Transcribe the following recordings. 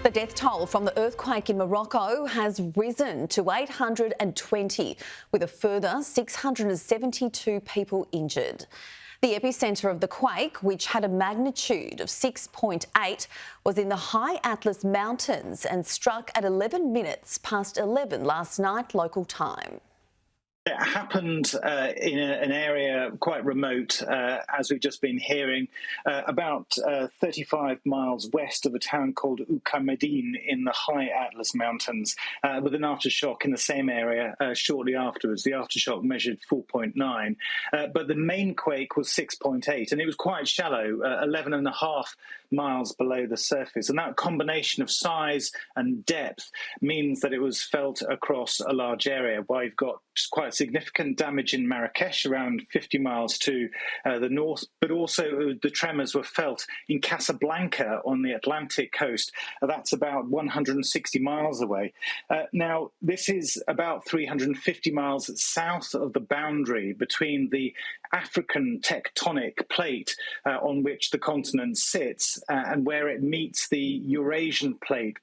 The death toll from the earthquake in Morocco has risen to 820, with a further 672 people injured. The epicentre of the quake, which had a magnitude of 6.8, was in the high Atlas Mountains and struck at 11 minutes past 11 last night local time. It happened in an area quite remote, as we've just been hearing, about 35 miles west of a town called Medine in the high Atlas Mountains, with an aftershock in the same area shortly afterwards. The aftershock measured 4.9, but the main quake was 6.8, and it was quite shallow, 11.5 miles below the surface. And that combination of size and depth means that it was felt across a large area, where you've got quite significant damage in Marrakesh, around 50 miles to the north, but also the tremors were felt in Casablanca on the Atlantic coast. That's about 160 miles away. Now, this is about 350 miles south of the boundary between the African tectonic plate on which the continent sits and where it meets the Eurasian plate,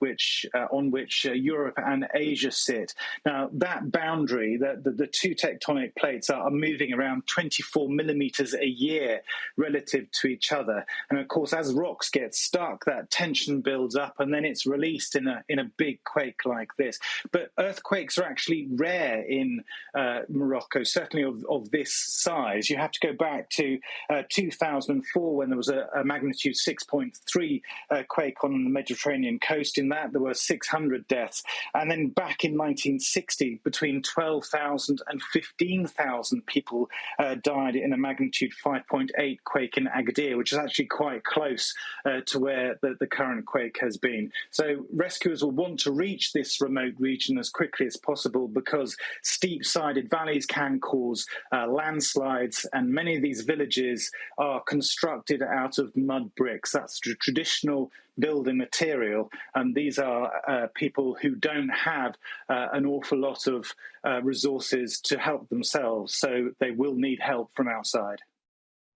on which Europe and Asia sit. Now, that boundary, the two tectonic plates are moving around 24 millimeters a year relative to each other. And of course, as rocks get stuck, that tension builds up and then it's released in a big quake like this. But earthquakes are actually rare in Morocco, certainly of this size. You have to go back to 2004 when there was a magnitude 6.3 quake on the Mediterranean coast. In that, there were 600 deaths. And then back in 1960, between 12,000 and 15,000 people died in a magnitude 5.8 quake in Agadir, which is actually quite close to where the current quake has been. So rescuers will want to reach this remote region as quickly as possible because steep-sided valleys can cause landslides, and many of these villages are constructed out of mud bricks. That's the traditional building material, and these are people who don't have an awful lot of resources to help themselves, so they will need help from outside.